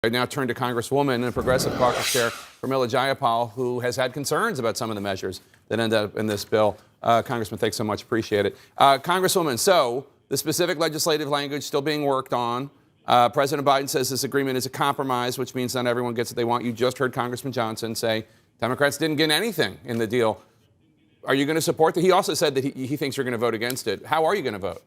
I now turn to Congresswoman and Progressive Caucus Chair Pramila Japayal, who has had concerns about some of the measures that end up in this bill. Congressman, thanks so much. Appreciate it. Congresswoman, so the specific legislative language still being worked on. President Biden says this agreement is a compromise, which means not everyone gets what they want. You just heard Congressman Johnson say Democrats didn't get anything in the deal. Are you going to support that? He also said that he thinks you're going to vote against it. How are you going to vote?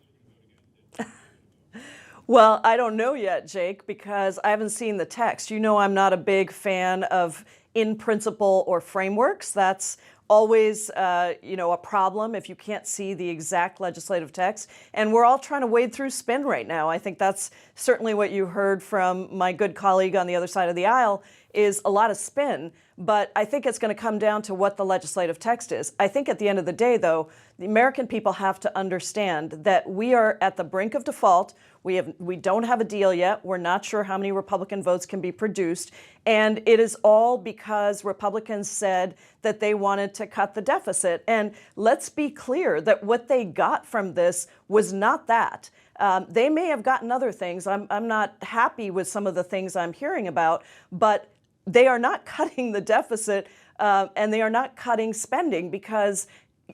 Well, I don't know yet, Jake, because I haven't seen the text. You know I'm not a big fan of in principle or frameworks. That's always, a problem if you can't see the exact legislative text. And we're all trying to wade through spin right now. I think that's certainly what you heard from my good colleague on the other side of the aisle is a lot of spin. But I think it's going to come down to what the legislative text is. I think at the end of the day, though, the American people have to understand that we are at the brink of default. We don't have a deal yet. We're not sure how many Republican votes can be produced. And it is all because Republicans said that they wanted to cut the deficit. And let's be clear that what they got from this was not that. They may have gotten other things. I'm not happy with some of the things I'm hearing about, but they are not cutting the deficit and they are not cutting spending, because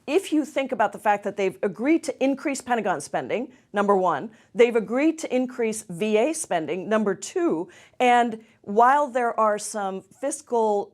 if you think about the fact that they've agreed to increase Pentagon spending, number one, they've agreed to increase VA spending, number two, and while there are some fiscal,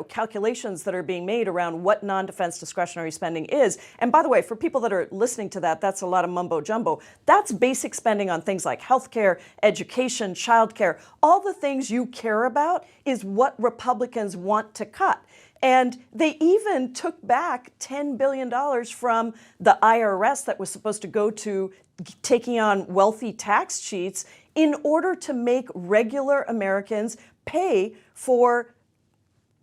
calculations that are being made around what non-defense discretionary spending is, and by the way, for people that are listening to that, that's a lot of mumbo jumbo. That's basic spending on things like healthcare, education, childcare, all the things you care about is what Republicans want to cut. And they even took back $10 billion from the IRS that was supposed to go to taking on wealthy tax cheats in order to make regular Americans pay for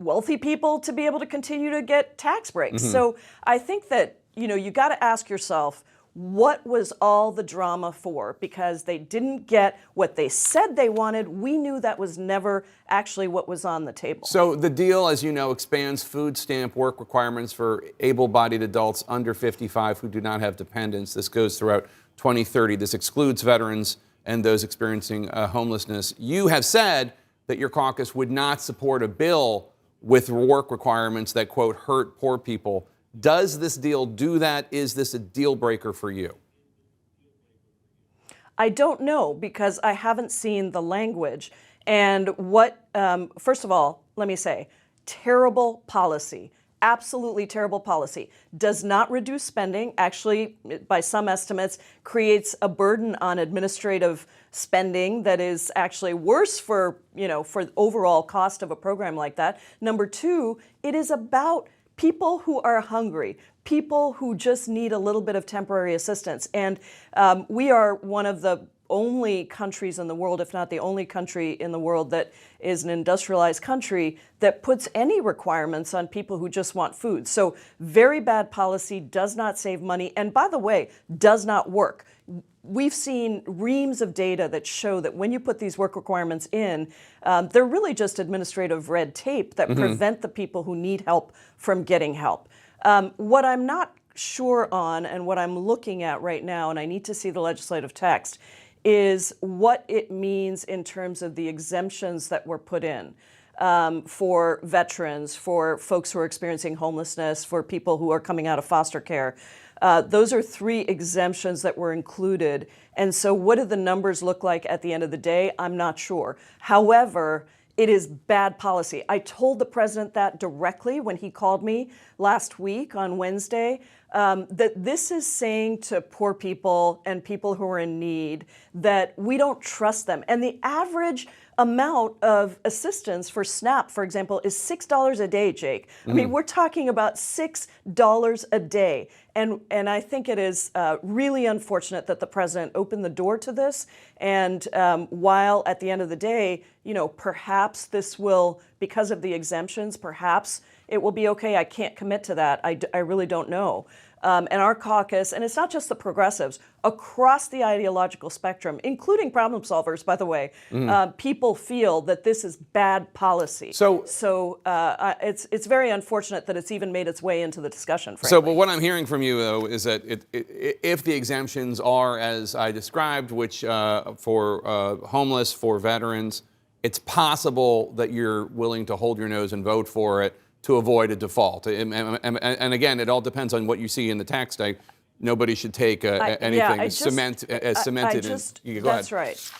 wealthy people to be able to continue to get tax breaks. So I think that, you got to ask yourself, what was all the drama for? Because they didn't get what they said they wanted. We knew that was never actually what was on the table. So the deal, as you know, expands food stamp work requirements for able-bodied adults under 55 who do not have dependents. This goes throughout 2030. This excludes veterans and those experiencing homelessness. You have said that your caucus would not support a bill with work requirements that, quote, hurt poor people. Does this deal do that? Is this a deal breaker for you? I don't know, because I haven't seen the language. And first of all, let me say, terrible policy, absolutely terrible policy. Does not reduce spending. Actually, by some estimates, creates a burden on administrative spending that is actually worse for the overall cost of a program like that. Number two, it is about people who are hungry, people who just need a little bit of temporary assistance. And we are one of the only countries in the world, if not the only country in the world, that is an industrialized country that puts any requirements on people who just want food. So very bad policy, does not save money, and by the way, does not work. We've seen reams of data that show that when you put these work requirements in, they're really just administrative red tape that prevent the people who need help from getting help. What I'm not sure on, and what I'm looking at right now, and I need to see the legislative text, is what it means in terms of the exemptions that were put in for veterans, for folks who are experiencing homelessness, for people who are coming out of foster care. Those are three exemptions that were included. And so what do the numbers look like at the end of the day? I'm not sure. However, it is bad policy. I told the president that directly when he called me last week on Wednesday, that this is saying to poor people and people who are in need that we don't trust them. And the average amount of assistance for SNAP, for example, is $6 a day, Jake. I mean, we're talking about $6 a day. And I think it is really unfortunate that the president opened the door to this. And while at the end of the day, perhaps this will, because of the exemptions, perhaps it will be okay. I can't commit to that. I really don't know. And our caucus, and it's not just the progressives, across the ideological spectrum, including problem solvers, by the way, people feel that this is bad policy. So it's very unfortunate that it's even made its way into the discussion, frankly. So, but what I'm hearing from you, though, is that if the exemptions are as I described, which for homeless, for veterans, it's possible that you're willing to hold your nose and vote for it to avoid a default. And again, it all depends on what you see in the text. Nobody should take anything as cemented. Go that's ahead. right.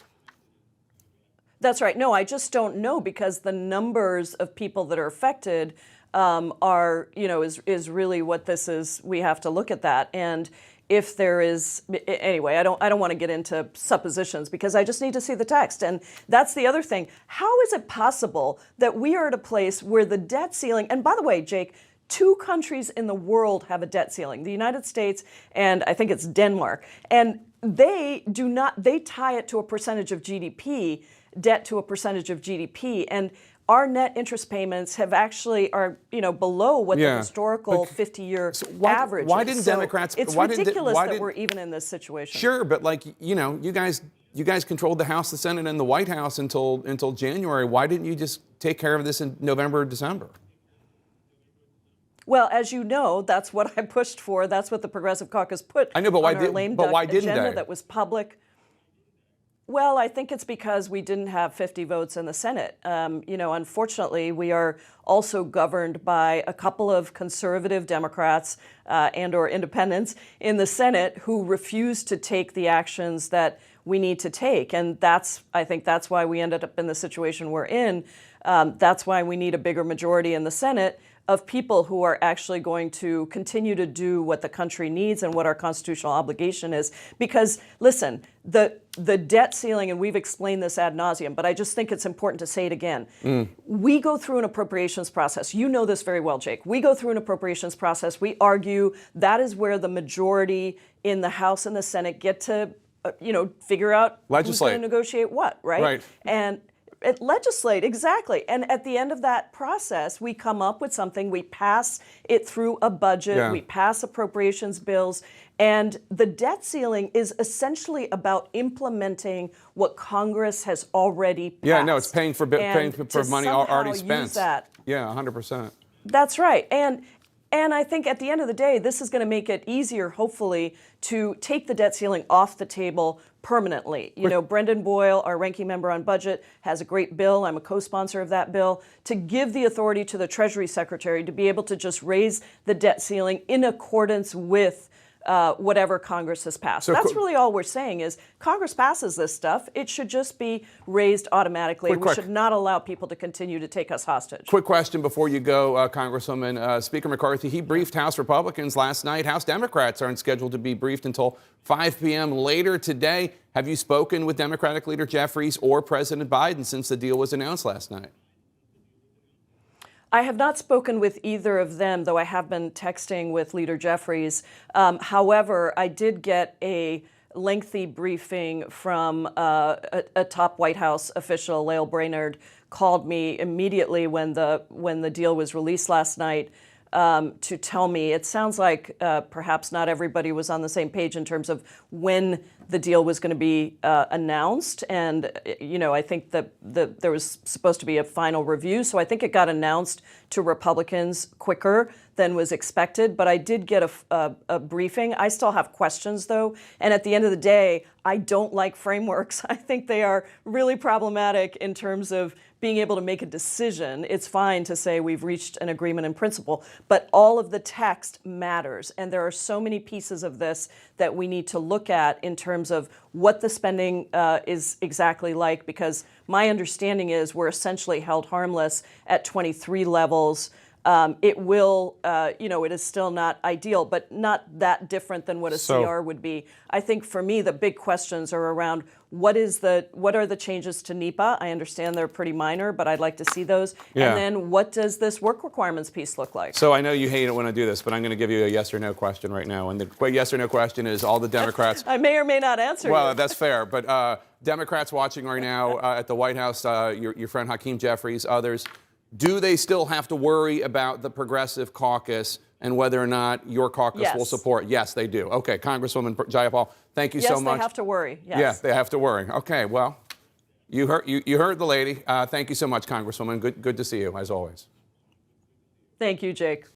That's right. No, I just don't know, because the numbers of people that are affected are, is really what this is. We have to look at that. And if there is, anyway, I don't want to get into suppositions, because I just need to see the text. And that's the other thing. How is it possible that we are at a place where the debt ceiling, and by the way, Jake, 2 countries in the world have a debt ceiling, the United States and I think it's Denmark. And they tie it to a percentage of GDP, debt to a percentage of GDP. And our net interest payments are below what the historical 50-year average why is. Didn't Democrats? It's ridiculous that we're even in this situation. Sure, but you guys controlled the House, the Senate, and the White House until January. Why didn't you just take care of this in November or December? Well, as you know, that's what I pushed for. That's what the Progressive Caucus put on our lame duck agenda they? That was public. Well, I think it's because we didn't have 50 votes in the Senate. Unfortunately, we are also governed by a couple of conservative Democrats and/or independents in the Senate who refuse to take the actions that we need to take, and I think that's why we ended up in the situation we're in. That's why we need a bigger majority in the Senate of people who are actually going to continue to do what the country needs and what our constitutional obligation is. Because, listen, the debt ceiling, and we've explained this ad nauseum, but I just think it's important to say it again. We go through an appropriations process. You know this very well, Jake. We go through an appropriations process. We argue. That is where the majority in the House and the Senate get to, figure out who's going to negotiate what, right? Right. And legislate, exactly. And at the end of that process, we come up with something, we pass it through a budget, we pass appropriations bills, and the debt ceiling is essentially about implementing what Congress has already passed. Yeah, no, it's paying for money already spent. Use that. Yeah, 100%. That's right. And I think at the end of the day, this is going to make it easier, hopefully, to take the debt ceiling off the table permanently. Brendan Boyle, our ranking member on budget, has a great bill. I'm a co-sponsor of that bill, to give the authority to the Treasury Secretary to be able to just raise the debt ceiling in accordance with whatever Congress has passed. That's really all we're saying is Congress passes this stuff. It should just be raised automatically. We should not allow people to continue to take us hostage. Quick question before you go, Congresswoman. Speaker McCarthy, he briefed House Republicans last night. House Democrats aren't scheduled to be briefed until 5 p.m. later today. Have you spoken with Democratic Leader Jeffries or President Biden since the deal was announced last night? I have not spoken with either of them, though I have been texting with Leader Jeffries. However, I did get a lengthy briefing from a top White House official. Lael Brainerd called me immediately when the deal was released last night to tell me. It sounds like perhaps not everybody was on the same page in terms of when the deal was going to be announced. And, I think that there was supposed to be a final review. So I think it got announced to Republicans quicker than was expected. But I did get a briefing. I still have questions, though. And at the end of the day, I don't like frameworks. I think they are really problematic in terms of being able to make a decision. It's fine to say we've reached an agreement in principle, but all of the text matters. And there are so many pieces of this that we need to look at in terms of what the spending is exactly like, because my understanding is we're essentially held harmless at 23 levels. It will, it is still not ideal, but not that different than what a CR would be. I think for me, the big questions are around what are the changes to NEPA? I understand they're pretty minor, but I'd like to see those. Yeah. And then what does this work requirements piece look like? So I know you hate it when I do this, but I'm going to give you a yes or no question right now. And the yes or no question is all the Democrats. I may or may not answer you. Well, that's fair. But Democrats watching right now at the White House, your friend Hakeem Jeffries, others, do they still have to worry about the Progressive Caucus and whether or not your caucus will support? Yes, they do. Okay, Congresswoman Jayapal, thank you so much. Yes, they have to worry. Yes. Yeah, they have to worry. Okay, well, you heard the lady. Thank you so much, Congresswoman. Good to see you, as always. Thank you, Jake.